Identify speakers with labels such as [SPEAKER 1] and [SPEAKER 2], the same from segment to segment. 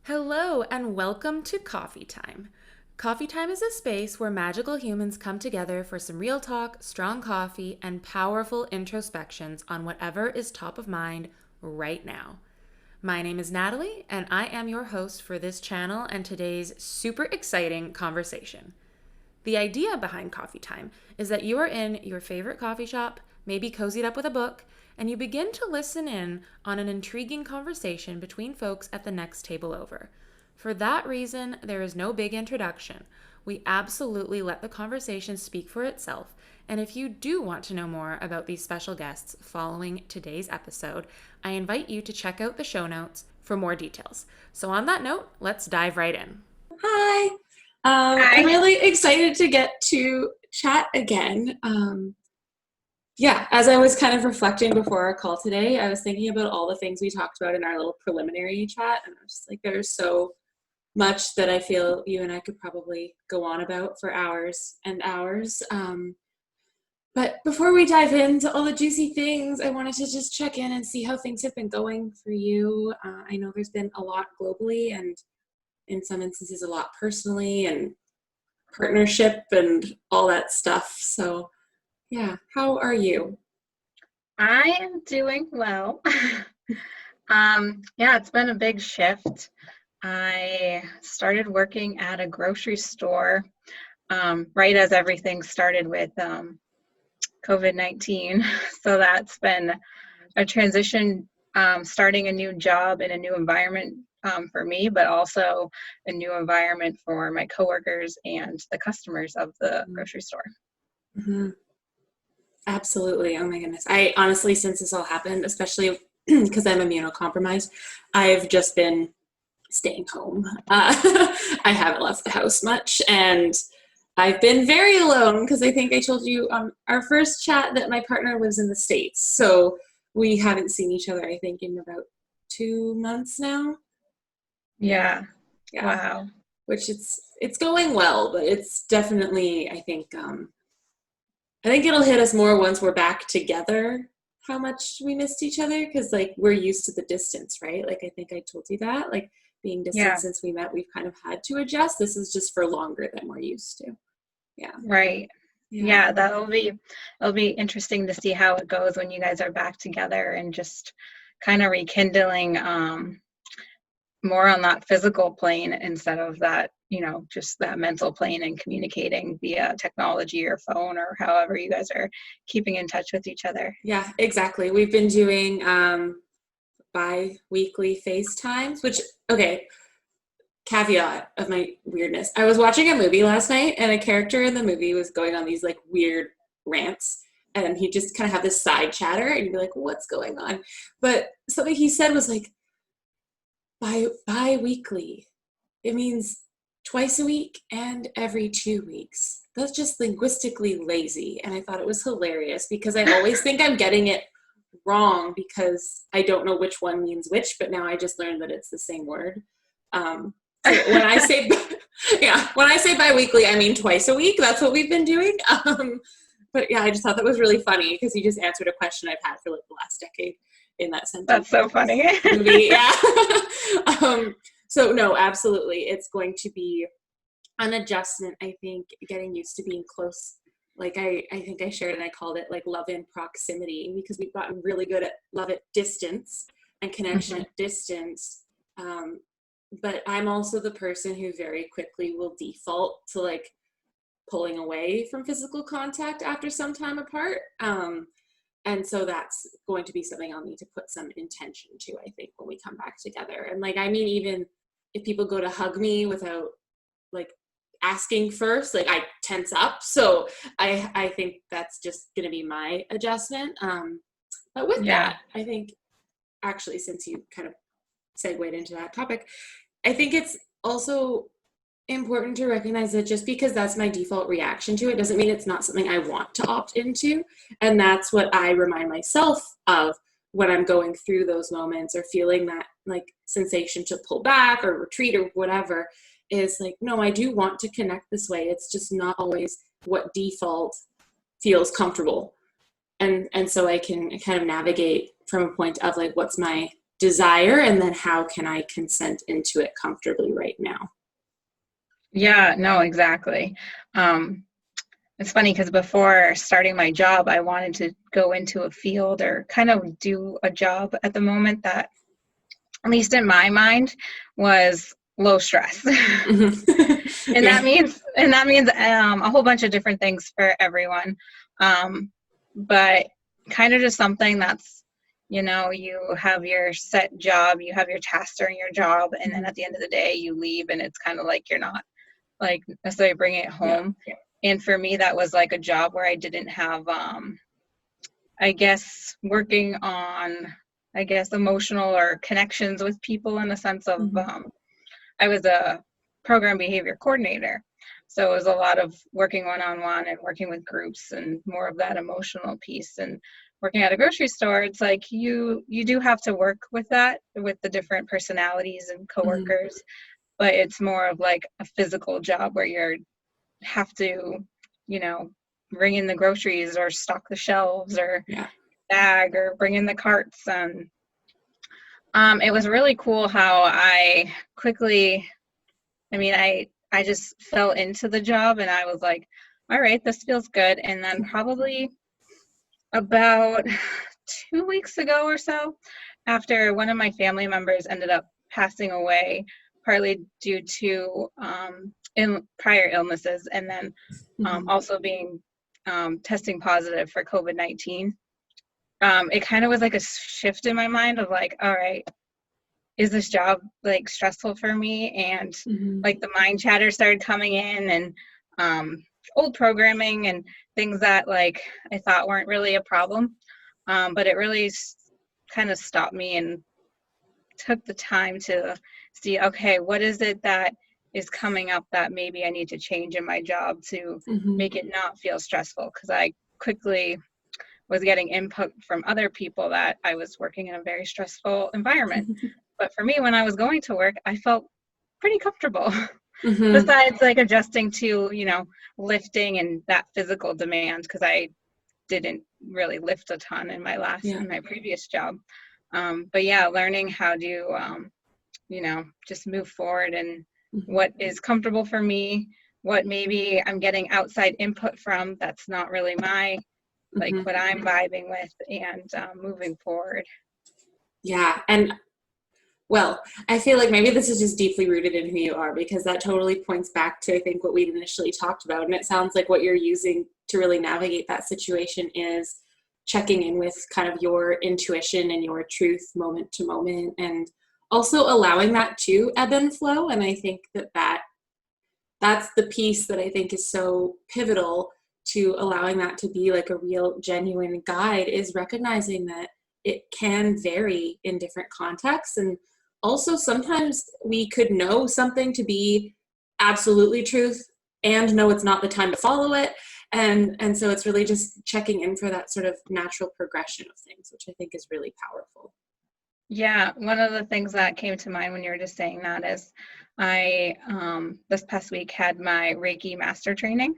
[SPEAKER 1] Hello, and welcome to Coffee Time. Coffee Time is a space where magical humans come together for some real talk, strong coffee, and powerful introspections on whatever is top of mind right now. My name is Natalie, and I am your host for this channel and today's super exciting conversation. The idea behind Coffee Time is that you are in your favorite coffee shop, maybe cozied up with a book, and you begin to listen in on an intriguing conversation between folks at the next table over. For that reason, there is no big introduction. We absolutely let the conversation speak for itself, and if you do want to know more about these special guests following today's episode, I invite you to check out the show notes for more details. So on that note, let's dive right in.
[SPEAKER 2] Hi.
[SPEAKER 3] Hi.
[SPEAKER 2] I'm really excited to get to chat again. As I was kind of reflecting before our call today, I was thinking about all the things we talked about in our little preliminary chat, and I was just like, there's so much that I feel you and I could probably go on about for hours and hours. But before we dive into all the juicy things, I wanted to just check in and see how things have been going for you. I know there's been a lot globally and in some instances a lot personally and partnership and all that stuff. So yeah, how are you?
[SPEAKER 3] I am doing well. It's been a big shift. I started working at a grocery store right as everything started with COVID-19. So that's been a transition, starting a new job in a new environment for me, but also a new environment for my coworkers and the customers of the grocery store.
[SPEAKER 2] Mm-hmm. Absolutely. Oh my goodness. I honestly, since this all happened, especially because I'm immunocompromised, I've just been staying home. I haven't left the house much, and I've been very alone because I think I told you our first chat that my partner lives in the States. So we haven't seen each other, I think, in about 2 months now.
[SPEAKER 3] Yeah.
[SPEAKER 2] Wow. Which it's going well, but it's definitely, I think it'll hit us more once we're back together, how much we missed each other, because like we're used to the distance, right? Like I think I told you that, like being distant since we met, we've kind of had to adjust. This is just for longer than we're used to. Yeah.
[SPEAKER 3] Right. Yeah, it'll be interesting to see how it goes when you guys are back together and just kind of rekindling more on that physical plane instead of that, just that mental plane and communicating via technology or phone or however you guys are keeping in touch with each other.
[SPEAKER 2] Yeah, exactly. We've been doing bi-weekly FaceTimes, which, okay, caveat of my weirdness. I was watching a movie last night and a character in the movie was going on these like weird rants and he just kind of had this side chatter and you'd be like, what's going on? But something he said was like, bi-weekly. It means twice a week and every 2 weeks. That's just linguistically lazy. And I thought it was hilarious because I always think I'm getting it wrong because I don't know which one means which, but now I just learned that it's the same word. So when I say, when I say bi-weekly, I mean twice a week. That's what we've been doing. But yeah, I just thought that was really funny because he just answered a question I've had for like the last decade in that sentence.
[SPEAKER 3] That's so funny.
[SPEAKER 2] Movie, yeah. So no, absolutely. It's going to be an adjustment, I think, getting used to being close. Like I think I shared and I called it like love in proximity because we've gotten really good at love at distance and connection at distance. But I'm also the person who very quickly will default to like pulling away from physical contact after some time apart. And so that's going to be something I'll need to put some intention to, I think, when we come back together. And like, I mean, even if people go to hug me without like asking first, like I tense up. So I think that's just going to be my adjustment. But with that, I think actually, since you kind of segued into that topic, I think it's also important to recognize that just because that's my default reaction to it doesn't mean it's not something I want to opt into. And that's what I remind myself of when I'm going through those moments or feeling that like sensation to pull back or retreat or whatever is like, no, I do want to connect this way. It's just not always what default feels comfortable. And so I can kind of navigate from a point of like, what's my desire, and then how can I consent into it comfortably right now?
[SPEAKER 3] Yeah, no, exactly. It's funny because before starting my job, I wanted to go into a field or kind of do a job at the moment that, at least in my mind, was low stress. And
[SPEAKER 2] Yeah.
[SPEAKER 3] that means a whole bunch of different things for everyone. But kind of just something that's, you have your set job, you have your tasks during your job, and then at the end of the day you leave, and it's kind of like you're not like necessarily bringing it home.
[SPEAKER 2] Yeah.
[SPEAKER 3] And for me, that was like a job where I didn't have, I guess, working on, I guess, emotional or connections with people, in the sense of, I was a program behavior coordinator. So it was a lot of working one-on-one and working with groups and more of that emotional piece. And working at a grocery store, it's like you do have to work with that, with the different personalities and coworkers, but it's more of like a physical job where you have to, bring in the groceries or stock the shelves or bag or bring in the carts. And it was really cool how I quickly, I just fell into the job, and I was like, all right, this feels good. And then probably about 2 weeks ago or so, after one of my family members ended up passing away, partly due to prior illnesses, and then also being testing positive for COVID-19. It kind of was like a shift in my mind of like, all right, is this job like stressful for me? And like the mind chatter started coming in, and old programming and things that like I thought weren't really a problem. But it really kind of stopped me and took the time to see, okay, what is it that is coming up that maybe I need to change in my job to make it not feel stressful? Because I quickly was getting input from other people that I was working in a very stressful environment. But for me, when I was going to work, I felt pretty comfortable. Besides like adjusting to, lifting and that physical demand, because I didn't really lift a ton in my previous job. But yeah, learning how to, just move forward and what is comfortable for me, what maybe I'm getting outside input from that's not really like what I'm vibing with, and moving forward.
[SPEAKER 2] Yeah. And well, I feel like maybe this is just deeply rooted in who you are, because that totally points back to, I think, what we'd initially talked about. And it sounds like what you're using to really navigate that situation is checking in with kind of your intuition and your truth moment to moment, and also allowing that to ebb and flow. And I think that's the piece that I think is so pivotal to allowing that to be like a real, genuine guide, is recognizing that it can vary in different contexts. And also sometimes we could know something to be absolutely truth and know it's not the time to follow it. And so it's really just checking in for that sort of natural progression of things, which I think is really powerful.
[SPEAKER 3] Yeah, one of the things that came to mind when you were just saying that is I this past week had my Reiki Master training.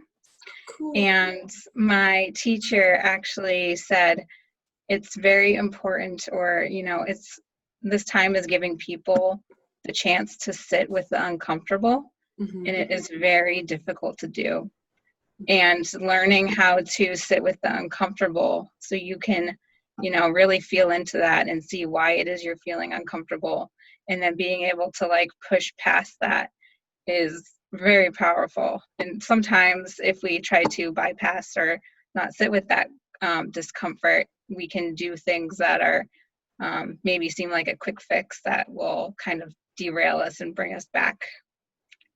[SPEAKER 2] Cool.
[SPEAKER 3] And my teacher actually said it's very important, or this time is giving people the chance to sit with the uncomfortable, and it is very difficult to do. And learning how to sit with the uncomfortable so you can really feel into that and see why it is you're feeling uncomfortable, and then being able to like push past that is very powerful. And sometimes if we try to bypass or not sit with that discomfort, we can do things that are maybe seem like a quick fix that will kind of derail us and bring us back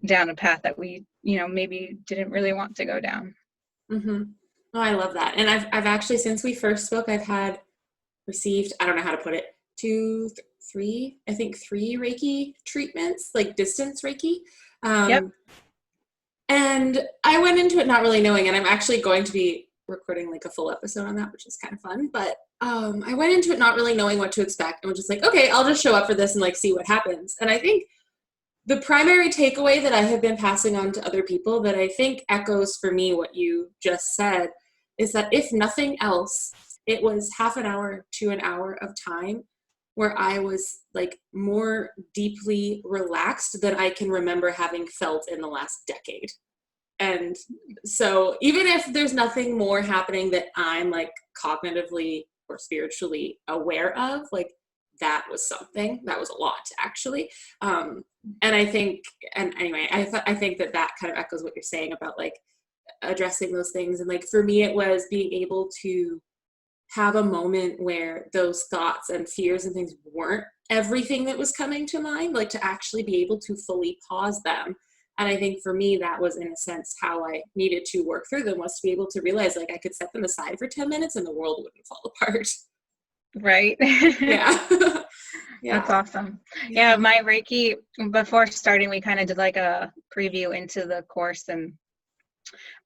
[SPEAKER 3] down a path that we maybe didn't really want to go down.
[SPEAKER 2] Oh, I love that. And I've actually, since we first spoke, I've received, I don't know how to put it, three Reiki treatments, like distance Reiki.
[SPEAKER 3] Yep.
[SPEAKER 2] And I went into it not really knowing, and I'm actually going to be recording like a full episode on that, which is kind of fun. But I went into it not really knowing what to expect, and was just like, okay, I'll just show up for this and like see what happens. And I think the primary takeaway that I have been passing on to other people that I think echoes for me what you just said is that if nothing else, it was half an hour to an hour of time where I was like more deeply relaxed than I can remember having felt in the last decade. And so even if there's nothing more happening that I'm like cognitively or spiritually aware of, like that was something, that was a lot actually. And I think, and anyway, I think that kind of echoes what you're saying about like addressing those things. And like, for me, it was being able to have a moment where those thoughts and fears and things weren't everything that was coming to mind, like to actually be able to fully pause them. And I think for me, that was in a sense how I needed to work through them, was to be able to realize like I could set them aside for 10 minutes and the world wouldn't fall apart.
[SPEAKER 3] Right.
[SPEAKER 2] Yeah. Yeah.
[SPEAKER 3] That's awesome. Yeah, my Reiki, before starting, we kind of did like a preview into the course, and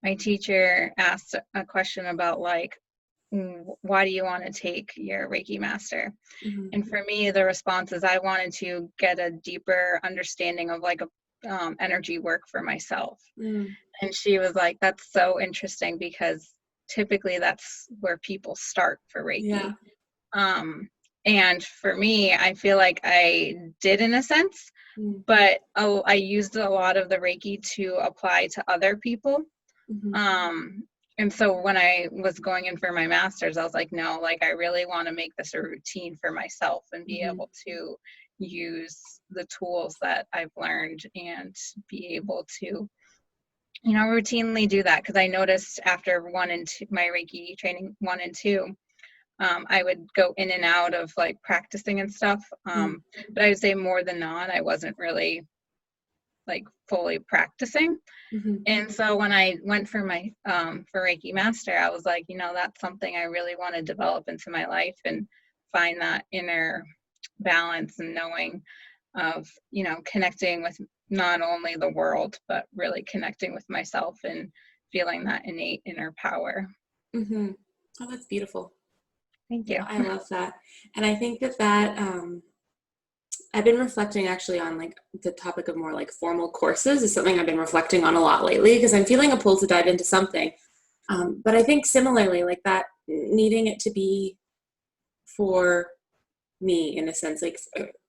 [SPEAKER 3] my teacher asked a question about like, why do you want to take your Reiki Master?
[SPEAKER 2] Mm-hmm.
[SPEAKER 3] And for me, the response is I wanted to get a deeper understanding of like a energy work for myself.
[SPEAKER 2] Mm.
[SPEAKER 3] And she was like, that's so interesting, because typically that's where people start for Reiki.
[SPEAKER 2] Yeah.
[SPEAKER 3] And for me, I feel like I did in a sense, but I used a lot of the Reiki to apply to other people.
[SPEAKER 2] Mm-hmm.
[SPEAKER 3] And so when I was going in for my master's, I was like, no, like I really want to make this a routine for myself and be able to use the tools that I've learned and be able to, you know, routinely do that. Because I noticed after my Reiki training 1 and 2, I would go in and out of like practicing and stuff. But I would say more than not, I wasn't really like fully practicing.
[SPEAKER 2] Mm-hmm.
[SPEAKER 3] And so when I went for my for Reiki Master, I was like, you know, that's something I really want to develop into my life and find that inner balance and knowing of, you know, connecting with not only the world, but really connecting with myself and feeling that innate inner power.
[SPEAKER 2] Mm-hmm. Oh, that's beautiful.
[SPEAKER 3] Thank you.
[SPEAKER 2] I love that. And I think that I've been reflecting actually on like the topic of more like formal courses is something I've been reflecting on a lot lately, because I'm feeling a pull to dive into something. But I think similarly, like that needing it to be for me in a sense,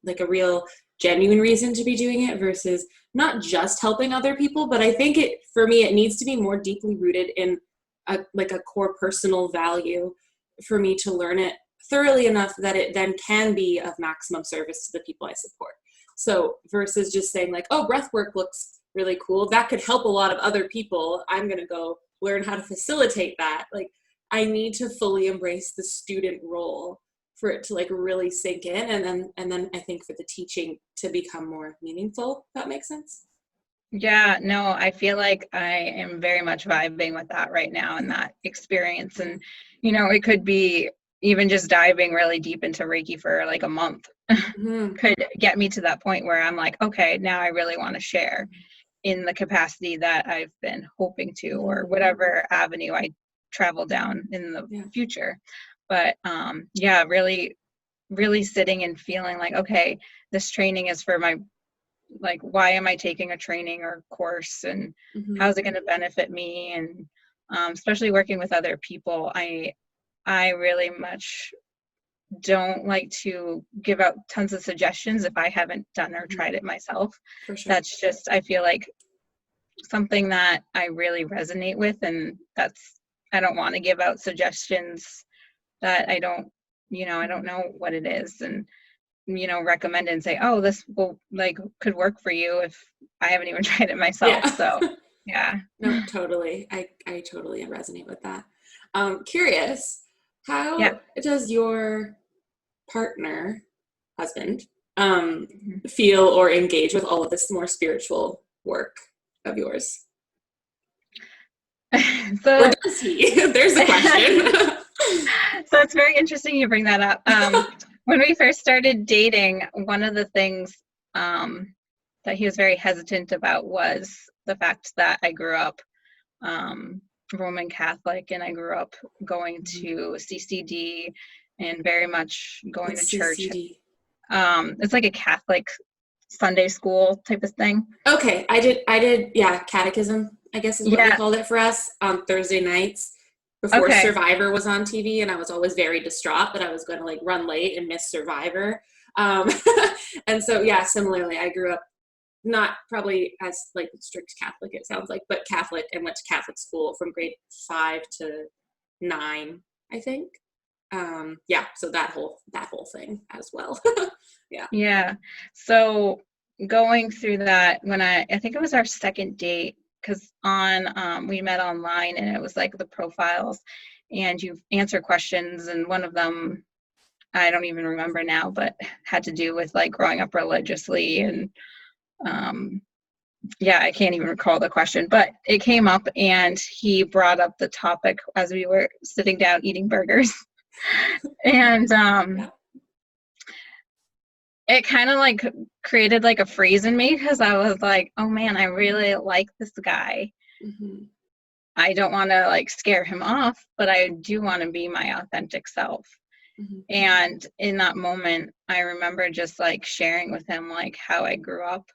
[SPEAKER 2] like a real genuine reason to be doing it versus not just helping other people. But I think for me, it needs to be more deeply rooted in like a core personal value for me to learn it thoroughly enough that it then can be of maximum service to the people I support. So versus just saying like, oh, breath work looks really cool, that could help a lot of other people, I'm going to go learn how to facilitate that. Like I need to fully embrace the student role for it to like really sink in. And then I think for the teaching to become more meaningful, if that makes sense.
[SPEAKER 3] Yeah, no, I feel like I am very much vibing with that right now and that experience. And, you know, it could be even just diving really deep into Reiki for like a month could get me to that point where I'm like, okay, now I really want to share in the capacity that I've been hoping to, or whatever avenue I travel down in the future. But yeah, really, really sitting and feeling like, okay, this training is for my, like, why am I taking a training or course, and how's it going to benefit me? And especially working with other people, I really much don't like to give out tons of suggestions if I haven't done or tried it myself.
[SPEAKER 2] For sure.
[SPEAKER 3] That's just, I feel like something that I really resonate with, and I don't want to give out suggestions that I don't know what it is, and you know, recommend it and say, oh, this will like could work for you if I haven't even tried it myself. So yeah.
[SPEAKER 2] No, totally. I totally resonate with that. Curious, how does your partner, husband, feel or engage with all of this more spiritual work of yours?
[SPEAKER 3] So,
[SPEAKER 2] or does he? There's a question.
[SPEAKER 3] So it's very interesting you bring that up. When we first started dating, one of the things that he was very hesitant about was the fact that I grew up Roman Catholic, and I grew up going to CCD and very much going to church.
[SPEAKER 2] CCD?
[SPEAKER 3] It's like a Catholic Sunday school type of thing.
[SPEAKER 2] Okay, I did, catechism, I guess is what they called it for us on Thursday nights. before
[SPEAKER 3] Okay.
[SPEAKER 2] Survivor was on TV, and I was always very distraught that I was going to like run late and miss Survivor. Um, and so, yeah, similarly, I grew up not probably as like strict Catholic, it sounds like, but Catholic, and went to Catholic school from grade 5 to 9, I think. Yeah, so that whole thing as well. Yeah.
[SPEAKER 3] Yeah. So going through that, when I think it was our second date, because we met online, and it was like the profiles, and you answer questions, and one of them, I don't even remember now, but had to do with like growing up religiously, and yeah, I can't even recall the question, but it came up, and he brought up the topic as we were sitting down eating burgers. And
[SPEAKER 2] Yeah.
[SPEAKER 3] it kind of like created like a freeze in me, because I was like, oh man, I really like this guy.
[SPEAKER 2] Mm-hmm.
[SPEAKER 3] I don't want to like scare him off, but I do want to be my authentic self.
[SPEAKER 2] Mm-hmm.
[SPEAKER 3] And in that moment, I remember just like sharing with him like how I grew up.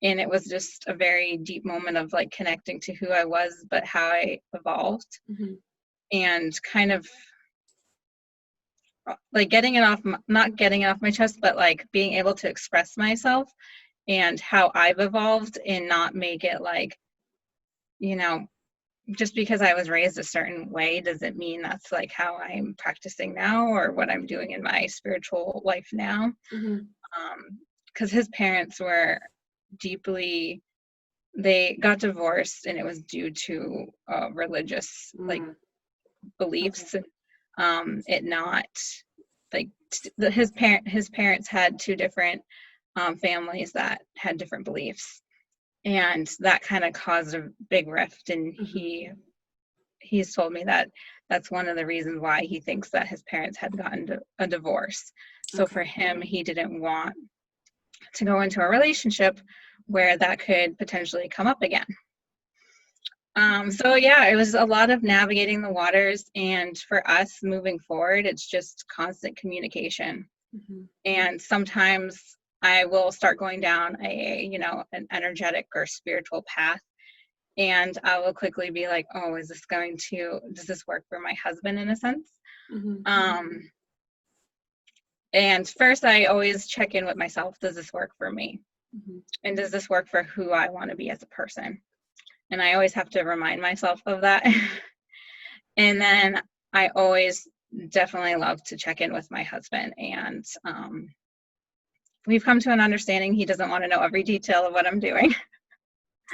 [SPEAKER 3] And it was just a very deep moment of like connecting to who I was, but how I evolved,
[SPEAKER 2] Mm-hmm.
[SPEAKER 3] and kind of like not getting it off my chest, but like being able to express myself and how I've evolved, and not make it like, you know, just because I was raised a certain way doesn't mean that's like how I'm practicing now or what I'm doing in my spiritual life now.
[SPEAKER 2] Mm-hmm.
[SPEAKER 3] Because his parents were they got divorced, and it was due to religious like beliefs.
[SPEAKER 2] Okay.
[SPEAKER 3] It not like his parents had two different families that had different beliefs, and that kind of caused a big rift. And
[SPEAKER 2] Mm-hmm.
[SPEAKER 3] he's told me that that's one of the reasons why he thinks that his parents had gotten a divorce. So
[SPEAKER 2] Okay.
[SPEAKER 3] for him, he didn't want to go into a relationship where that could potentially come up again. So yeah, it was a lot of navigating the waters, and for us moving forward, it's just constant communication.
[SPEAKER 2] Mm-hmm.
[SPEAKER 3] And sometimes I will start going down an energetic or spiritual path, and I will quickly be like, oh, does this work for my husband in a sense?
[SPEAKER 2] Mm-hmm.
[SPEAKER 3] And first I always check in with myself, does this work for me?
[SPEAKER 2] Mm-hmm.
[SPEAKER 3] And does this work for who I want to be as a person? And I always have to remind myself of that. And then I always definitely love to check in with my husband, and we've come to an understanding he doesn't want to know every detail of what I'm doing.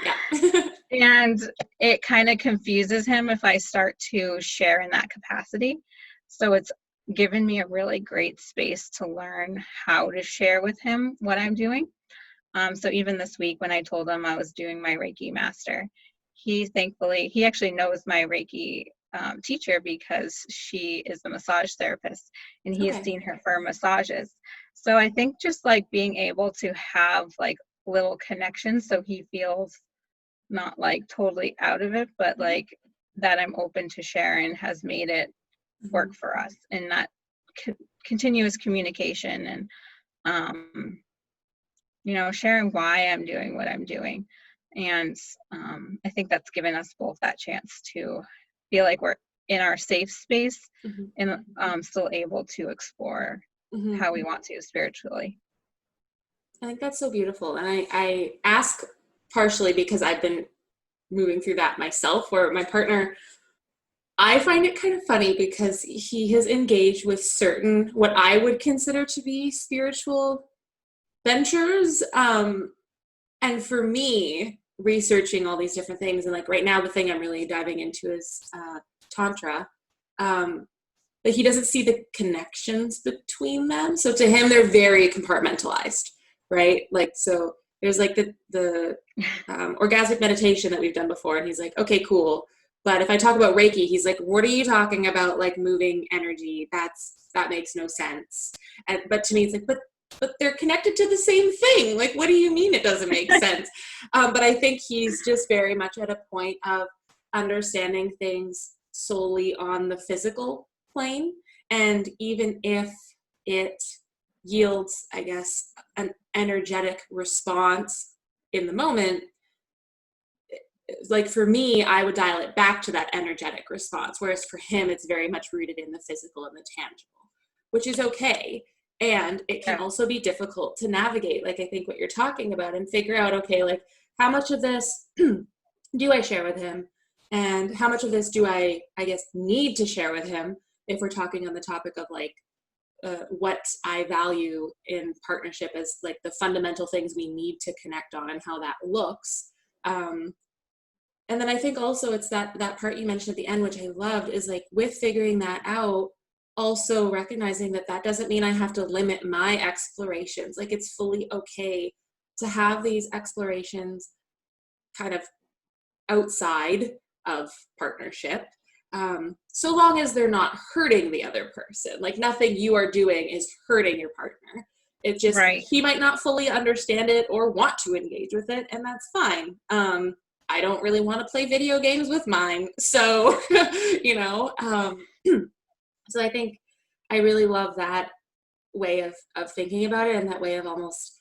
[SPEAKER 2] Yeah.
[SPEAKER 3] And it kind of confuses him if I start to share in that capacity. So it's given me a really great space to learn how to share with him what I'm doing. So even this week when I told him I was doing my Reiki Master, he actually knows my Reiki teacher, because she is a massage therapist, and he has
[SPEAKER 2] Okay.
[SPEAKER 3] seen her for massages. So I think just like being able to have like little connections, so he feels not like totally out of it, but like that I'm open to sharing, has made it work for us. And that continuous communication, and sharing why I'm doing what I'm doing. And I think that's given us both that chance to feel like we're in our safe space,
[SPEAKER 2] Mm-hmm.
[SPEAKER 3] and still able to explore
[SPEAKER 2] Mm-hmm.
[SPEAKER 3] how we want to spiritually.
[SPEAKER 2] I think that's so beautiful. And I ask partially because I've been moving through that myself, where my partner, I find it kind of funny because he has engaged with certain, what I would consider to be spiritual ventures. And for me, researching all these different things, and like right now, the thing I'm really diving into is Tantra. But he doesn't see the connections between them. So to him, they're very compartmentalized, right? Like, so there's like the orgasmic meditation that we've done before. And he's like, okay, cool. But if I talk about Reiki, he's like, what are you talking about? Like moving energy. That makes no sense. But to me, it's like, but they're connected to the same thing. Like, what do you mean it doesn't make sense? But I think he's just very much at a point of understanding things solely on the physical plane. And even if it yields, I guess, an energetic response in the moment, like for me, I would dial it back to that energetic response, whereas for him, it's very much rooted in the physical and the tangible, which is okay. And it can
[SPEAKER 3] Yeah.
[SPEAKER 2] also be difficult to navigate, like I think what you're talking about, and figure out, okay, like how much of this do I share with him? And how much of this do I guess, need to share with him if we're talking on the topic of like what I value in partnership as like the fundamental things we need to connect on and how that looks. And then I think also it's that part you mentioned at the end, which I loved, is like with figuring that out, also recognizing that that doesn't mean I have to limit my explorations. Like it's fully okay to have these explorations kind of outside of partnership, so long as they're not hurting the other person. Like nothing you are doing is hurting your partner. It just,
[SPEAKER 3] Right.
[SPEAKER 2] he might not fully understand it or want to engage with it, and that's fine. I don't really want to play video games with mine. So, you know, so I think I really love that way of thinking about it, and that way of almost,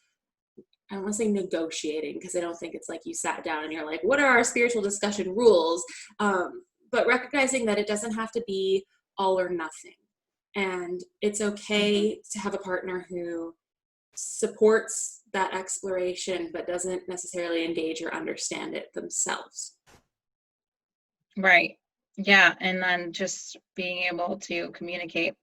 [SPEAKER 2] I don't want to say negotiating, because I don't think it's like you sat down and you're like, what are our spiritual discussion rules? But recognizing that it doesn't have to be all or nothing. And it's okay to have a partner who supports that exploration, but doesn't necessarily engage or understand it themselves.
[SPEAKER 3] Right. Yeah. And then just being able to communicate.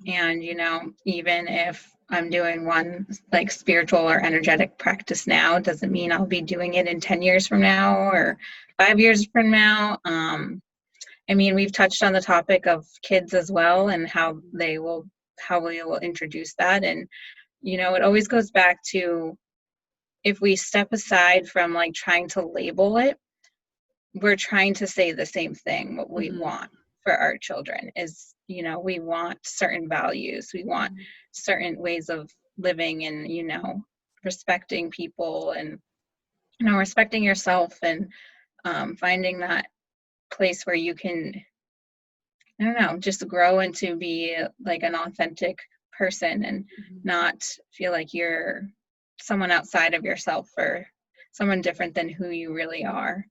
[SPEAKER 3] And, you know, even if I'm doing one like spiritual or energetic practice now, doesn't mean I'll be doing it in 10 years from now or 5 years from now. I mean, we've touched on the topic of kids as well, and how we will introduce that. And, you know, it always goes back to, if we step aside from like trying to label it, we're trying to say the same thing. What we want for our children is, you know, we want certain values, we want certain ways of living, and, you know, respecting people, and, you know, respecting yourself, and finding that place where you can, I don't know, just grow into be like an authentic person, and not feel like you're someone outside of yourself or someone different than who you really are.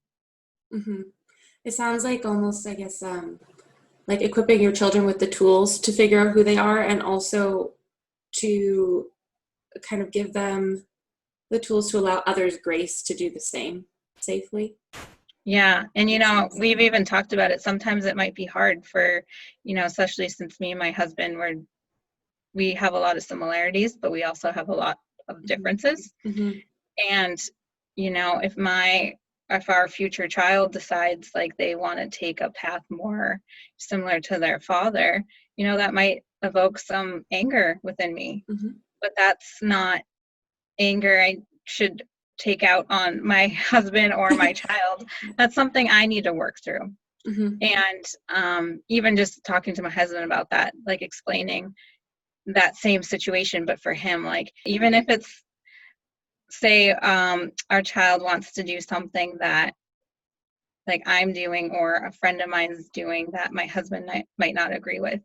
[SPEAKER 2] It sounds like almost, I guess, like equipping your children with the tools to figure out who they are, and also to kind of give them the tools to allow others grace to do the same safely.
[SPEAKER 3] Yeah. And, you know, we've even talked about it. Sometimes it might be hard for, you know, especially since me and my husband we have a lot of similarities, but we also have a lot of differences. And, you know, if our future child decides like they want to take a path more similar to their father, you know, that might evoke some anger within me. But that's not anger I should take out on my husband or my child. That's something I need to work through. And even just talking to my husband about that, like explaining that same situation, but for him, like, even if it's, say, our child wants to do something that like I'm doing or a friend of mine is doing that my husband might not agree with,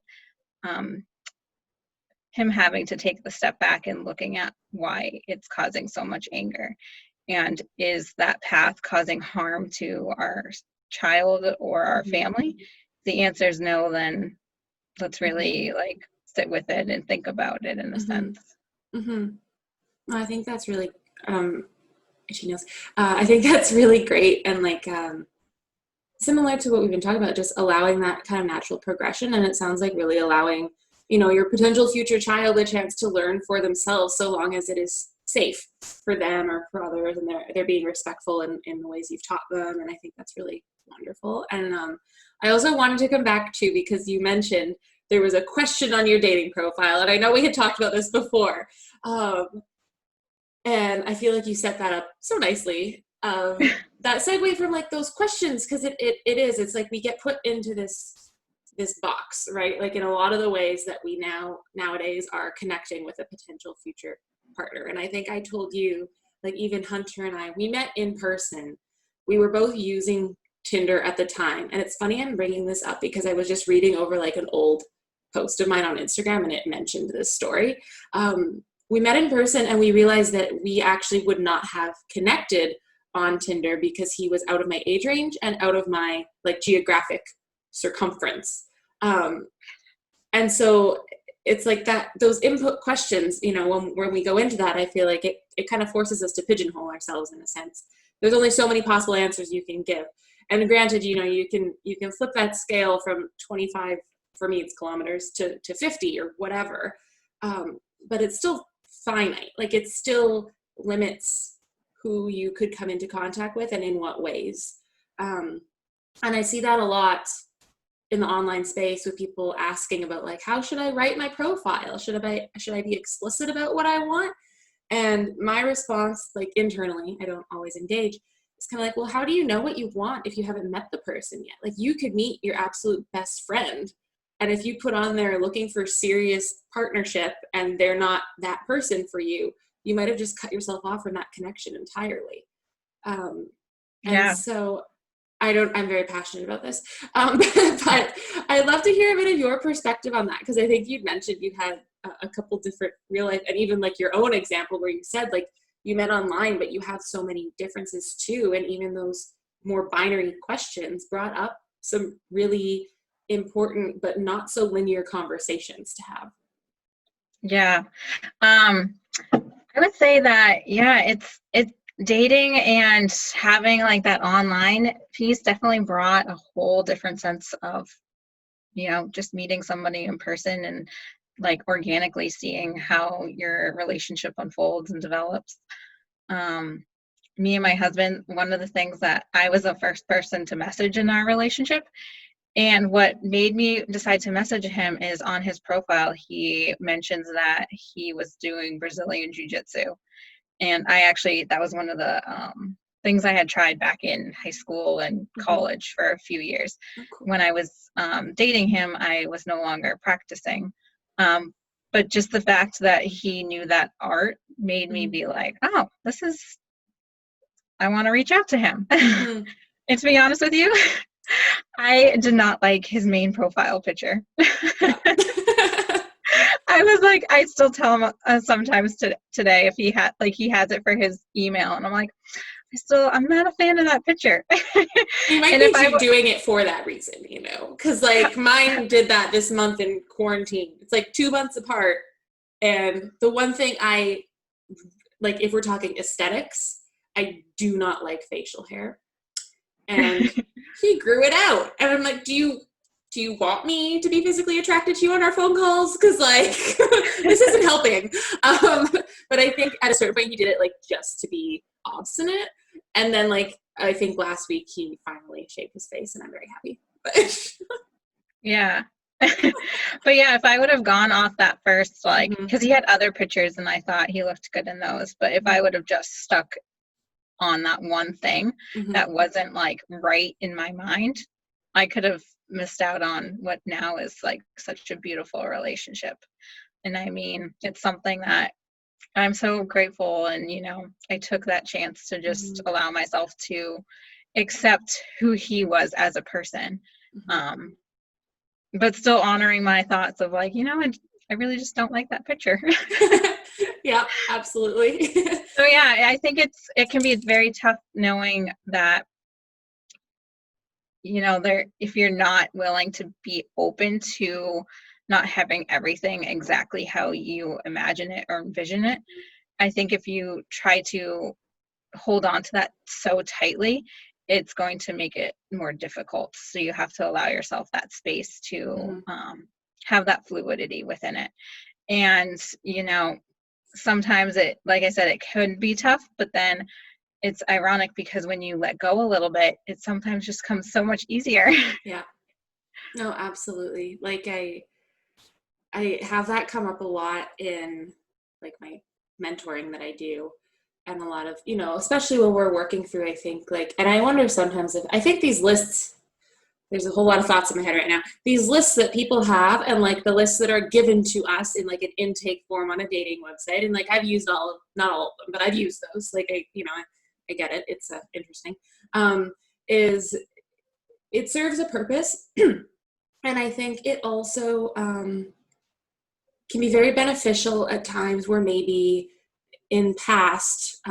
[SPEAKER 3] him having to take the step back and looking at why it's causing so much anger, and is that path causing harm to our child or our family? The answer is no. Then let's really like sit with it and think about it in a sense.
[SPEAKER 2] I think that's really I think that's really great, and like similar to what we've been talking about, just allowing that kind of natural progression. And it sounds like really allowing, you know, your potential future child a chance to learn for themselves, so long as it is safe for them or for others, and they're being respectful in the ways you've taught them. And I think that's really wonderful. And I also wanted to come back to, because you mentioned there was a question on your dating profile, and I know we had talked about this before, and I feel like you set that up so nicely. That segue from like those questions, because it's like we get put into this box, right? Like in a lot of the ways that we nowadays are connecting with a potential future partner. And I think I told you, like, even Hunter and I, we met in person. We were both using Tinder at the time. And it's funny I'm bringing this up, because I was just reading over like an old post of mine on Instagram, and it mentioned this story. We met in person, and we realized that we actually would not have connected on Tinder because he was out of my age range and out of my like geographic circumference. And so it's like that, those input questions, you know, when we go into that, I feel like it kind of forces us to pigeonhole ourselves in a sense. There's only so many possible answers you can give. And granted, you know, you can flip that scale from 25, for me it's kilometers, to 50 or whatever. But it's still finite. Like it still limits who you could come into contact with and in what ways. And I see that a lot in the online space with people asking about like, how should I write my profile? Should I be explicit about what I want? And my response, like internally, I don't always engage, it's kind of like, well, how do you know what you want if you haven't met the person yet? Like you could meet your absolute best friend, and if you put on there looking for serious partnership and they're not that person for you, you might have just cut yourself off from that connection entirely. And so I'm very passionate about this, but I'd love to hear a bit of your perspective on that, because I think you'd mentioned you had a couple different real life, and even like your own example where you said like you met online, but you have so many differences too, and even those more binary questions brought up some really important but not so linear conversations to have.
[SPEAKER 3] Yeah. I would say that, it's dating and having like that online piece definitely brought a whole different sense of, you know, just meeting somebody in person and like organically seeing how your relationship unfolds and develops. Me and my husband, one of the things that I was the first person to message in our relationship, and what made me decide to message him is on his profile, he mentions that he was doing Brazilian Jiu-Jitsu. And that was one of the things I had tried back in high school and college for a few years.
[SPEAKER 2] Oh, cool.
[SPEAKER 3] When I was dating him, I was no longer practicing. But just the fact that he knew that art made me be like, oh, I want to reach out to him. And to be honest with you, I did not like his main profile picture. I was like, I still tell him sometimes today if he has it for his email, and I'm like, I'm not a fan of that picture.
[SPEAKER 2] You might be doing it for that reason, you know, because like mine did that this month in quarantine. It's like 2 months apart, and the one thing I like, if we're talking aesthetics, I do not like facial hair. And he grew it out. And I'm like, do you want me to be physically attracted to you on our phone calls? Because like, this isn't helping. But I think at a certain point he did it like just to be obstinate. And then like, I think last week he finally shaved his face, and I'm very happy.
[SPEAKER 3] Yeah. But yeah, if I would have gone off that first, like, because he had other pictures and I thought he looked good in those, but if I would have just stuck on that one thing that wasn't like right in my mind, I could have missed out on what now is like such a beautiful relationship. And I mean, it's something that I'm so grateful, and you know, I took that chance to just allow myself to accept who he was as a person, but still honoring my thoughts of like, you know, I really just don't like that picture.
[SPEAKER 2] Yeah, absolutely.
[SPEAKER 3] So yeah, I think it can be very tough knowing that, you know, if you're not willing to be open to not having everything exactly how you imagine it or envision it. I think if you try to hold on to that so tightly, it's going to make it more difficult. So you have to allow yourself that space to have that fluidity within it. And, you know, sometimes like I said, it could be tough, but then it's ironic because when you let go a little bit, it sometimes just comes so much easier.
[SPEAKER 2] Yeah. No, absolutely. Like I have that come up a lot in like my mentoring that I do, and a lot of, you know, especially when we're working through, I think like, and I wonder sometimes I think these lists, there's a whole lot of thoughts in my head right now, these lists that people have, and like the lists that are given to us in like an intake form on a dating website. And like, I've used not all of them, but I've used those. Like I get it. It's interesting. Is it serves a purpose. And I think it also can be very beneficial at times where maybe in past,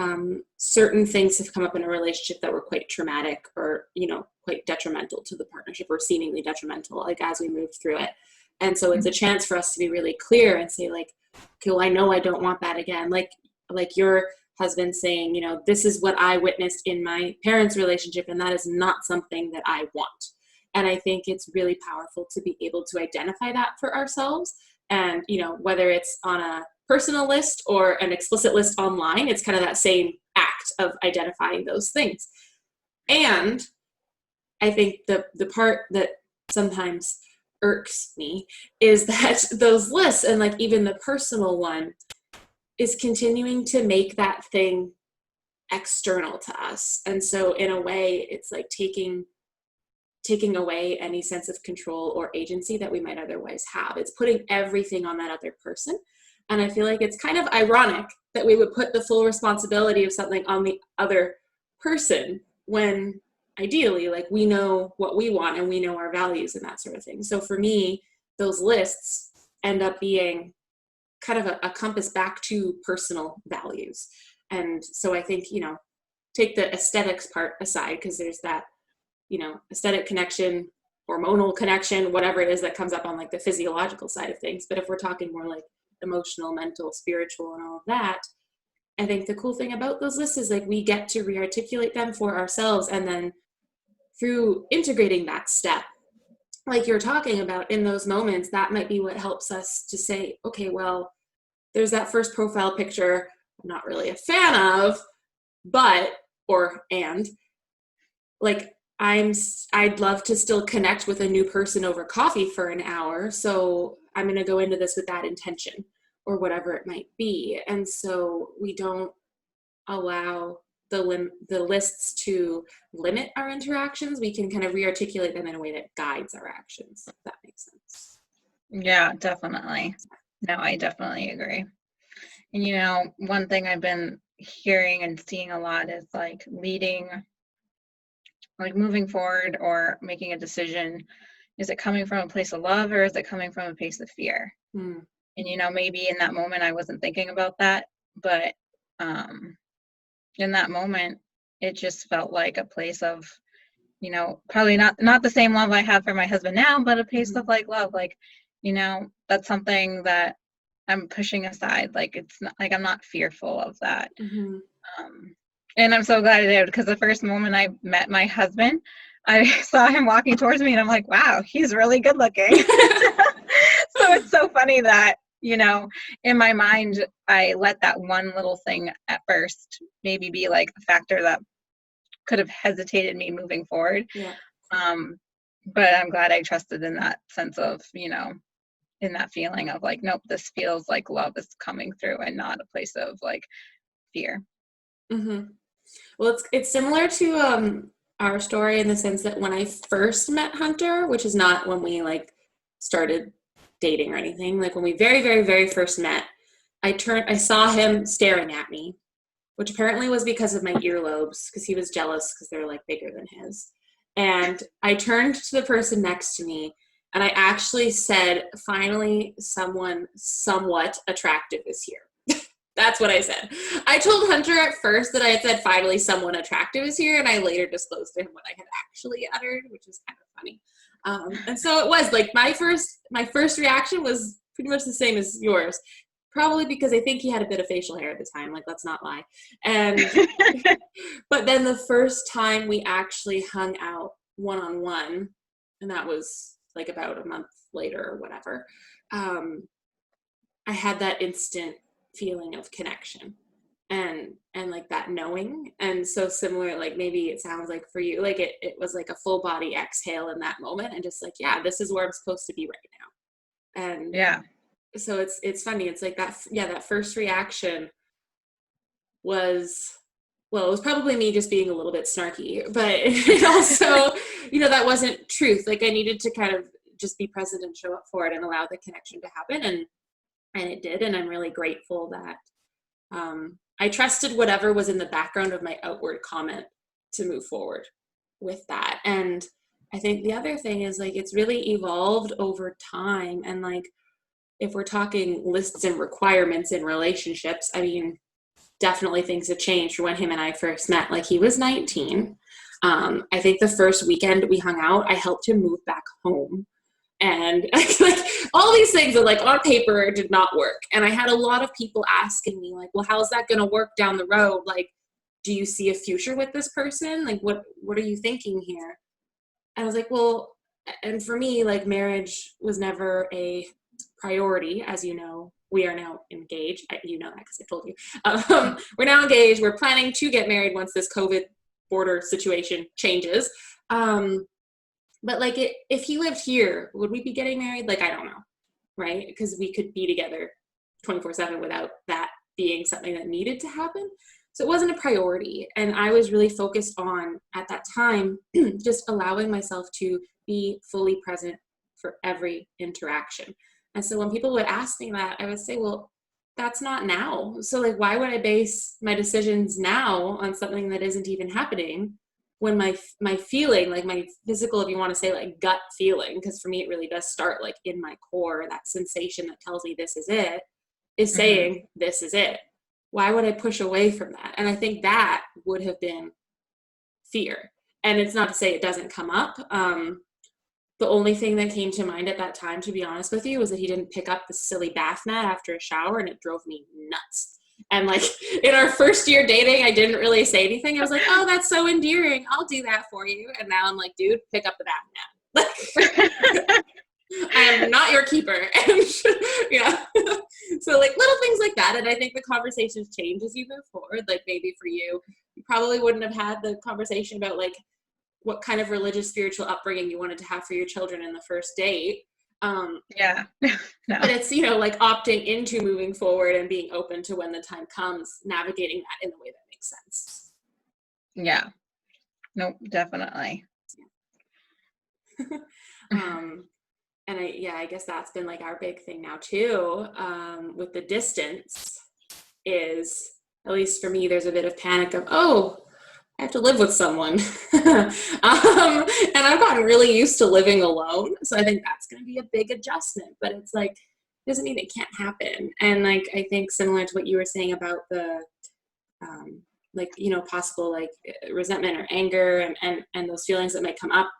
[SPEAKER 2] certain things have come up in a relationship that were quite traumatic or, quite detrimental to the partnership or seemingly detrimental, like as we moved through it. And so it's a chance for us to be really clear and say like, okay, well, I know I don't want that again. Like your husband saying, this is what I witnessed in my parents' relationship, and that is not something that I want. And I think it's really powerful to be able to identify that for ourselves. And, whether it's on a personal list or an explicit list online, it's kind of that same act of identifying those things. And I think the part that sometimes irks me is that those lists, and like even the personal one, is continuing to make that thing external to us. And so in a way, it's like taking away any sense of control or agency that we might otherwise have. It's putting everything on that other person. And I feel like it's kind of ironic that we would put the full responsibility of something on the other person when ideally, like, we know what we want and we know our values and that sort of thing. So for me, those lists end up being kind of a compass back to personal values. And so I think, take the aesthetics part aside, because there's that, aesthetic connection, hormonal connection, whatever it is that comes up on like the physiological side of things. But if we're talking more like emotional, mental, spiritual, and all of that, I think the cool thing about those lists is like we get to re-articulate them for ourselves. And then through integrating that step, like you're talking about in those moments, that might be what helps us to say, okay, well, there's that first profile picture I'm not really a fan of, like, I'd love to still connect with a new person over coffee for an hour. So I'm going to go into this with that intention or whatever it might be. And so we don't allow the lists to limit our interactions. We can kind of re-articulate them in a way that guides our actions, if that makes sense.
[SPEAKER 3] Yeah, definitely. No, I definitely agree. And one thing I've been hearing and seeing a lot is like moving forward or making a decision. Is it coming from a place of love or is it coming from a place of fear? And maybe in that moment I wasn't thinking about that, but in that moment it just felt like a place of, probably not the same love I have for my husband now, but a place of like love, like, that's something that I'm pushing aside. Like, it's not like I'm not fearful of that. And I'm so glad I did, because the first moment I met my husband, I saw him walking towards me and I'm like, wow, he's really good looking. So it's so funny that, in my mind, I let that one little thing at first maybe be like a factor that could have hesitated me moving forward.
[SPEAKER 2] Yeah.
[SPEAKER 3] But I'm glad I trusted in that sense of, in that feeling of like, nope, this feels like love is coming through and not a place of like fear.
[SPEAKER 2] Well, it's similar to our story in the sense that when I first met Hunter, which is not when we like started dating or anything, like when we very, very, very first met, I saw him staring at me, which apparently was because of my earlobes, because he was jealous because they're like bigger than his. And I turned to the person next to me and I actually said, finally, someone somewhat attractive is here. That's what I said. I told Hunter at first that I had said, finally, someone attractive is here. And I later disclosed to him what I had actually uttered, which is kind of funny. And so it was like my first reaction was pretty much the same as yours. Probably because I think he had a bit of facial hair at the time, like, let's not lie. And but then the first time we actually hung out one-on-one, and that was like about a month later or whatever, I had that instant feeling of connection and like that knowing. And so similar, like maybe it sounds like for you, like it was like a full body exhale in that moment and just like, yeah, this is where I'm supposed to be right now. And
[SPEAKER 3] yeah.
[SPEAKER 2] So it's funny. It's like that. Yeah. That first reaction was, well, it was probably me just being a little bit snarky, but it also, that wasn't truth. Like I needed to kind of just be present and show up for it and allow the connection to happen. And it did. And I'm really grateful that, I trusted whatever was in the background of my outward comment to move forward with that. And I think the other thing is like, it's really evolved over time. And like, if we're talking lists and requirements in relationships, I mean, definitely things have changed from when him and I first met. Like, he was 19. I think the first weekend we hung out, I helped him move back home. And like all these things that like on paper did not work. And I had a lot of people asking me like, well, how's that going to work down the road? Like, do you see a future with this person? Like, what are you thinking here? And I was like, well, and for me, like, marriage was never a priority. As you know, we are now engaged. You know that because I told you. We're now engaged. We're planning to get married once this COVID border situation changes. But like, if he lived here, would we be getting married? Like, I don't know, right? Because we could be together 24/7 without that being something that needed to happen. So it wasn't a priority. And I was really focused on, at that time, just allowing myself to be fully present for every interaction. And so when people would ask me that, I would say, well, that's not now. So like, why would I base my decisions now on something that isn't even happening, when my feeling, like my physical, if you want to say like gut feeling, because for me it really does start like in my core, that sensation that tells me this is it, is saying this is it. Why would I push away from that? And I think that would have been fear. And it's not to say it doesn't come up. The only thing that came to mind at that time, to be honest with you, was that he didn't pick up the silly bath mat after a shower, and it drove me nuts. And like, in our first year dating, I didn't really say anything. I was like, oh, that's so endearing, I'll do that for you. And now I'm like, dude, pick up the bath mat. I am not your keeper. And yeah. So like little things like that. And I think the conversations change as you move forward. Like, maybe for you, you probably wouldn't have had the conversation about like what kind of religious, spiritual upbringing you wanted to have for your children in the first date.
[SPEAKER 3] Yeah. No.
[SPEAKER 2] But it's, you know, like opting into moving forward and being open to, when the time comes, navigating that in the way that makes sense.
[SPEAKER 3] Yeah. Nope, definitely.
[SPEAKER 2] And I guess that's been like our big thing now too, with the distance, is, at least for me, there's a bit of panic of, oh, I have to live with someone. And I've gotten really used to living alone. So I think that's going to be a big adjustment, but it's like, doesn't mean it can't happen. And like, I think similar to what you were saying about the, like, you know, possible like resentment or anger and those feelings that might come up.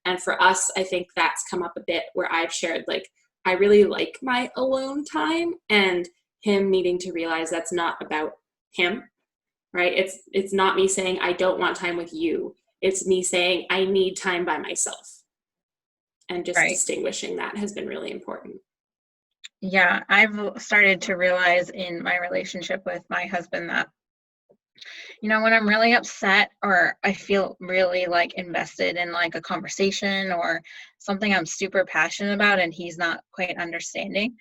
[SPEAKER 2] And for us, I think that's come up a bit where I've shared, like, I really like my alone time, and him needing to realize that's not about him. Right? It's not me saying I don't want time with you. It's me saying I need time by myself. And just distinguishing that has been really important.
[SPEAKER 3] Yeah, I've started to realize in my relationship with my husband that, you know, when I'm really upset, or I feel really like invested in like a conversation or something I'm super passionate about and he's not quite understanding,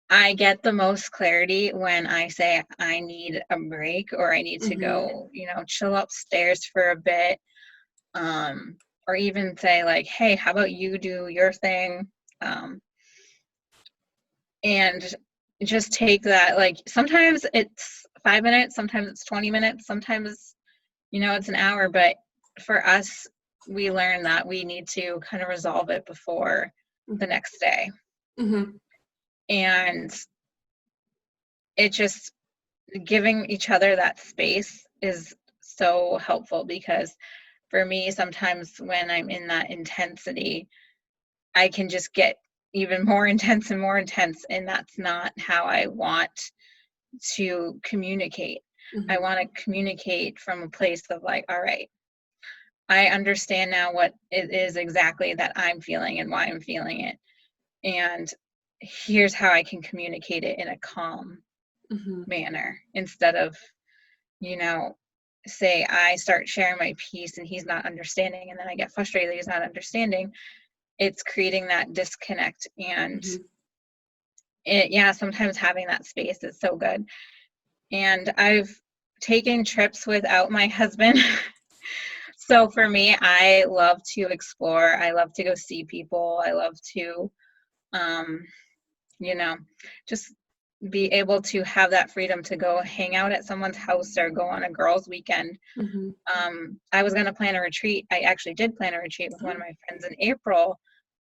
[SPEAKER 3] I get the most clarity when I say I need a break, or I need to go, you know, chill upstairs for a bit. Or even say like, hey, how about you do your thing? And just take that, like, sometimes it's 5 minutes, sometimes it's 20 minutes, sometimes, you know, it's an hour. But for us, we learn that we need to kind of resolve it before the next day. And it just, giving each other that space is so helpful, because for me, sometimes when I'm in that intensity, I can just get even more intense and more intense, and that's not how I want to communicate. I want to communicate from a place of like, all right, I understand now what it is exactly that I'm feeling and why I'm feeling it, and here's how I can communicate it in a calm manner, instead of, you know, say I start sharing my piece and he's not understanding, and then I get frustrated that he's not understanding. It's creating that disconnect. And sometimes having that space is so good. And I've taken trips without my husband. So for me, I love to explore. I love to go see people. I love to, you know, just be able to have that freedom to go hang out at someone's house or go on a girls' weekend. I was going to plan a retreat. I actually did plan a retreat with one of my friends in April,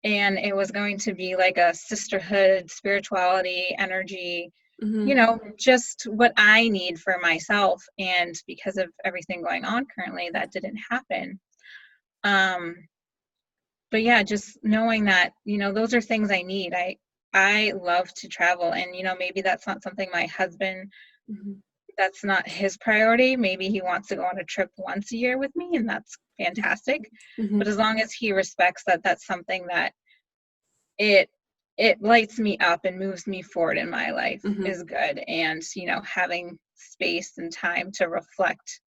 [SPEAKER 3] and it was going to be like a sisterhood, spirituality, energy you know, just what I need for myself. And because of everything going on currently, that didn't happen. But yeah, just knowing that, you know, those are things I need. I love to travel, and, you know, maybe that's not something my husband, that's not his priority. Maybe he wants to go on a trip once a year with me, and that's fantastic. But as long as he respects that that's something that it lights me up and moves me forward in my life is good. And, you know, having space and time to reflect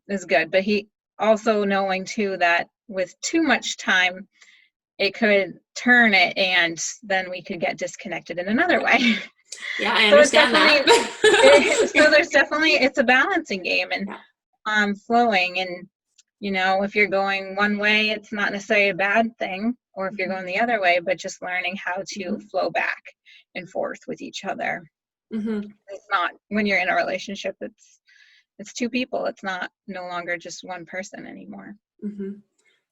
[SPEAKER 3] is good. But he also knowing too that with too much time, it could turn it, and then we could get disconnected in another way.
[SPEAKER 2] Yeah, I understand
[SPEAKER 3] that. So there's definitely, it's a balancing game, and flowing. And, you know, if you're going one way, it's not necessarily a bad thing, or if you're going the other way, but just learning how to flow back and forth with each other. It's not, when you're in a relationship, it's two people. It's not no longer just one person anymore.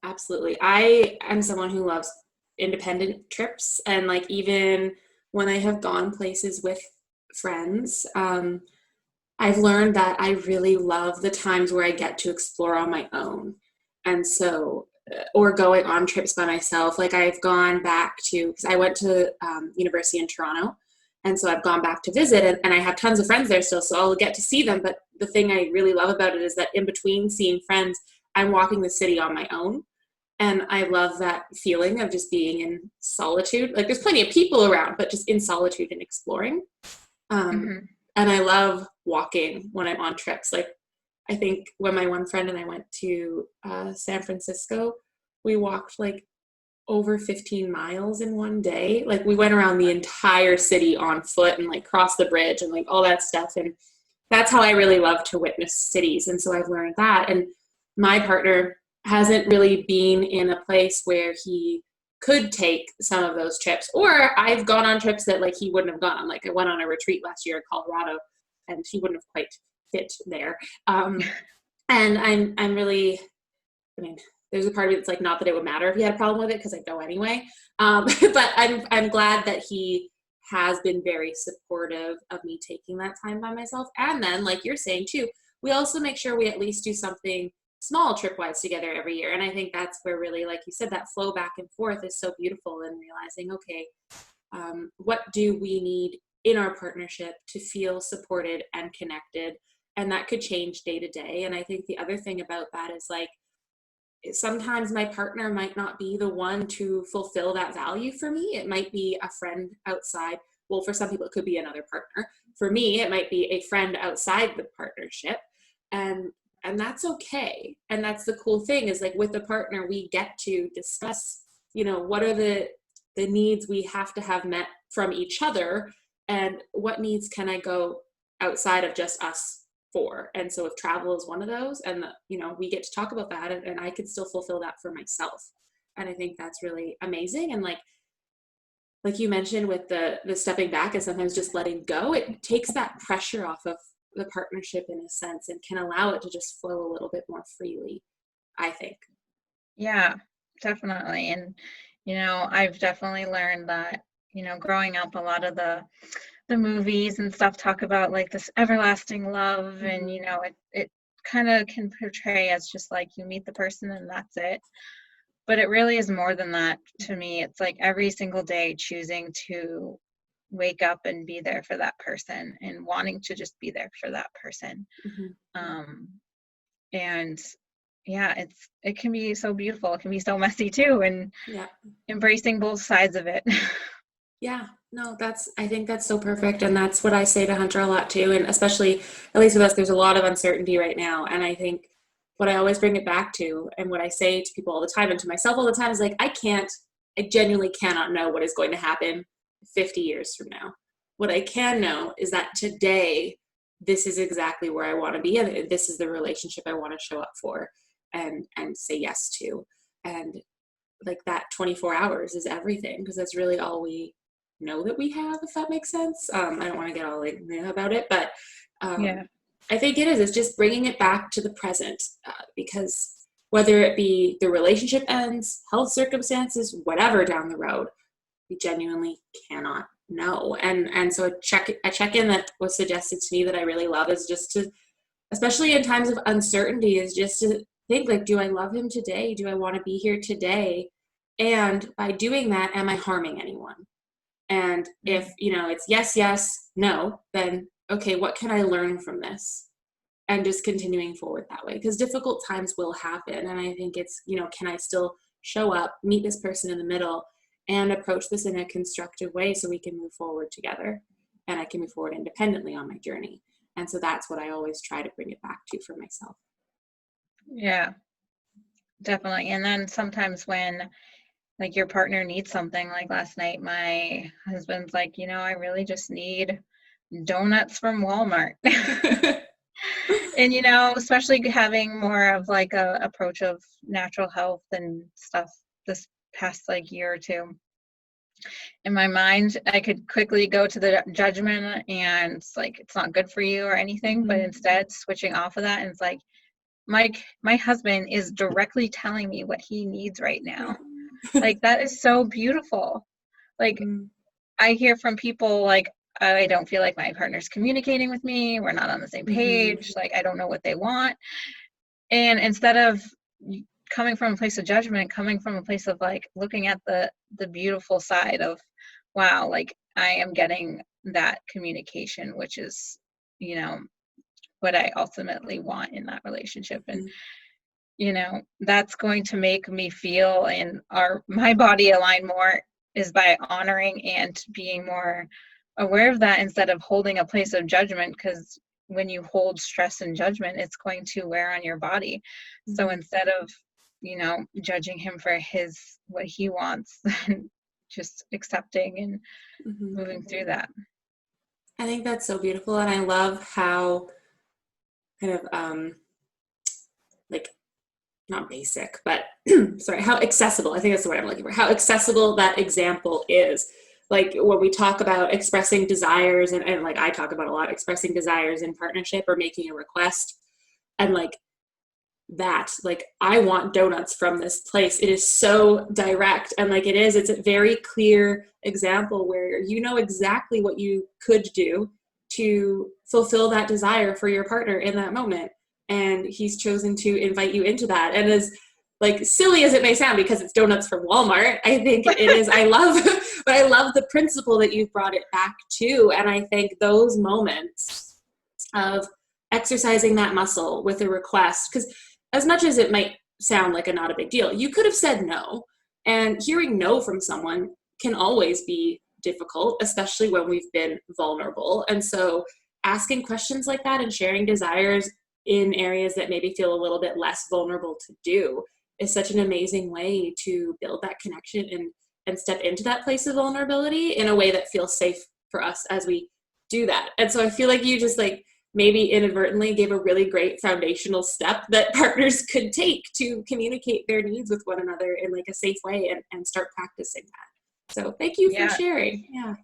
[SPEAKER 2] Absolutely. I am someone who loves independent trips, and like even when I have gone places with friends, I've learned that I really love the times where I get to explore on my own. And so, or going on trips by myself. Like I've gone back to, because I went to university in Toronto, and so I've gone back to visit, and I have tons of friends there still, so I'll get to see them. But the thing I really love about it is that in between seeing friends, I'm walking the city on my own. And I love that feeling of just being in solitude. Like there's plenty of people around, but just in solitude and exploring. And I love walking when I'm on trips. Like I think when my one friend and I went to San Francisco, we walked like over 15 miles in one day. Like we went around the entire city on foot and like crossed the bridge and like all that stuff. And that's how I really love to witness cities. And so I've learned that. And my partner hasn't really been in a place where he could take some of those trips, or I've gone on trips that like he wouldn't have gone on. Like I went on a retreat last year in Colorado, and he wouldn't have quite fit there. And I'm really, I mean, there's a part of it that's like, not that it would matter if he had a problem with it, because I'd go anyway. But I'm glad that he has been very supportive of me taking that time by myself. And then, like you're saying too, we also make sure we at least do something small trip-wise together every year. And I think that's where really, like you said, that flow back and forth is so beautiful, and realizing, okay, what do we need in our partnership to feel supported and connected? And that could change day to day. And I think the other thing about that is like, sometimes my partner might not be the one to fulfill that value for me. It might be a friend outside. Well, for some people, it could be another partner. For me, it might be a friend outside the partnership. And that's okay. And that's the cool thing, is like with the partner, we get to discuss, you know, what are the needs we have to have met from each other, and what needs can I go outside of just us for. And so if travel is one of those, and you know, we get to talk about that, and I could still fulfill that for myself. And I think that's really amazing. And like you mentioned with the stepping back and sometimes just letting go, it takes that pressure off of the partnership in a sense, and can allow it to just flow a little bit more freely, I think.
[SPEAKER 3] Yeah, definitely. And, you know, I've definitely learned that, you know, growing up, a lot of the movies and stuff talk about like this everlasting love, and, you know, it kind of can portray as just like you meet the person and that's it. But it really is more than that to me. It's like every single day choosing to wake up and be there for that person, and wanting to just be there for that person. And yeah, it can be so beautiful. It can be so messy too, and embracing both sides of it.
[SPEAKER 2] Yeah, no, I think that's so perfect. And that's what I say to Hunter a lot too. And especially, at least with us, there's a lot of uncertainty right now. And I think what I always bring it back to, and what I say to people all the time and to myself all the time, is like, I genuinely cannot know what is going to happen 50 years from now. What I can know is that today, this is exactly where I want to be. And this is the relationship I want to show up for and say yes to. And like that 24 hours is everything, because that's really all we know that we have, if that makes sense. I don't want to get all like about it, but I think it's just bringing it back to the present, because whether it be the relationship ends, health circumstances, whatever down the road, we genuinely cannot no. And so a check-in that was suggested to me that I really love is just to, especially in times of uncertainty, is just to think like, do I love him today? Do I want to be here today? And by doing that, am I harming anyone? And if, it's yes, yes, no, then okay, what can I learn from this? And just continuing forward that way, because difficult times will happen. And I think it's, can I still show up, meet this person in the middle, and approach this in a constructive way so we can move forward together and I can move forward independently on my journey. And so that's what I always try to bring it back to for myself.
[SPEAKER 3] Yeah, definitely. And then sometimes when like your partner needs something, like last night, my husband's like, I really just need donuts from Walmart. And, especially having more of like a approach of natural health and stuff this past like year or two. In my mind, I could quickly go to the judgment and it's like, it's not good for you or anything, but instead switching off of that, and it's like, my husband is directly telling me what he needs right now. Like, that is so beautiful. Like, I hear from people like, I don't feel like my partner's communicating with me. We're not on the same page. Like, I don't know what they want. And instead of coming from a place of judgment, coming from a place of like looking at the beautiful side of, wow, like I am getting that communication, which is, what I ultimately want in that relationship. And that's going to make me feel and my body align more, is by honoring and being more aware of that instead of holding a place of judgment, because when you hold stress and judgment, it's going to wear on your body. So instead of judging him for what he wants, then just accepting and moving through that.
[SPEAKER 2] I think that's so beautiful, and I love how kind of like, not basic, but sorry, how accessible, I think that's the word I'm looking for, how accessible that example is. Like when we talk about expressing desires, and like I talk about a lot, expressing desires in partnership or making a request, and like that, like, I want donuts from this place. It is so direct, and like it's a very clear example where you know exactly what you could do to fulfill that desire for your partner in that moment. And he's chosen to invite you into that. And as like silly as it may sound, because it's donuts from Walmart, I think it is, I love, but I love the principle that you've brought it back to. And I think those moments of exercising that muscle with a request, because as much as it might sound like not a big deal, you could have said no. And hearing no from someone can always be difficult, especially when we've been vulnerable. And so asking questions like that and sharing desires in areas that maybe feel a little bit less vulnerable to do is such an amazing way to build that connection and step into that place of vulnerability in a way that feels safe for us as we do that. And so I feel like you just like maybe inadvertently gave a really great foundational step that partners could take to communicate their needs with one another in like a safe way and start practicing that. So thank you for sharing. Yeah,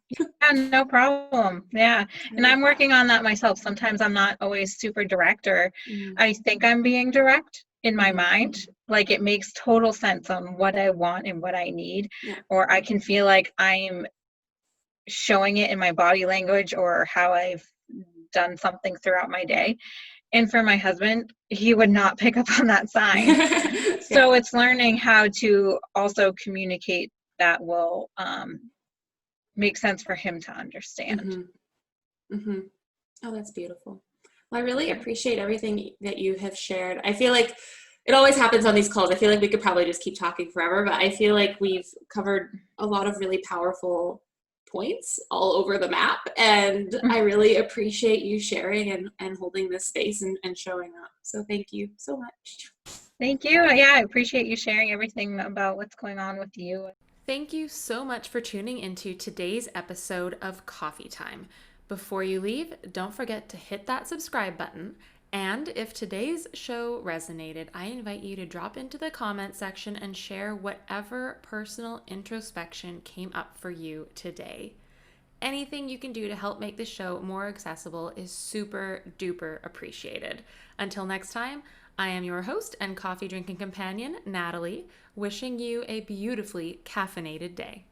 [SPEAKER 3] no problem. Yeah. And I'm working on that myself. Sometimes I'm not always super direct, or I think I'm being direct in my mind. Like it makes total sense on what I want and what I need, or I can feel like I'm showing it in my body language or how I've done something throughout my day. And for my husband, he would not pick up on that sign. So it's learning how to also communicate that will make sense for him to understand.
[SPEAKER 2] Oh, that's beautiful. Well, I really appreciate everything that you have shared. I feel like it always happens on these calls. I feel like we could probably just keep talking forever, but I feel like we've covered a lot of really powerful points all over the map. And I really appreciate you sharing and holding this space and showing up. So thank you so much.
[SPEAKER 3] Thank you. Yeah, I appreciate you sharing everything about what's going on with you.
[SPEAKER 1] Thank you so much for tuning into today's episode of Coffee Time. Before you leave, don't forget to hit that subscribe button. And if today's show resonated, I invite you to drop into the comment section and share whatever personal introspection came up for you today. Anything you can do to help make the show more accessible is super duper appreciated. Until next time, I am your host and coffee drinking companion, Natalie, wishing you a beautifully caffeinated day.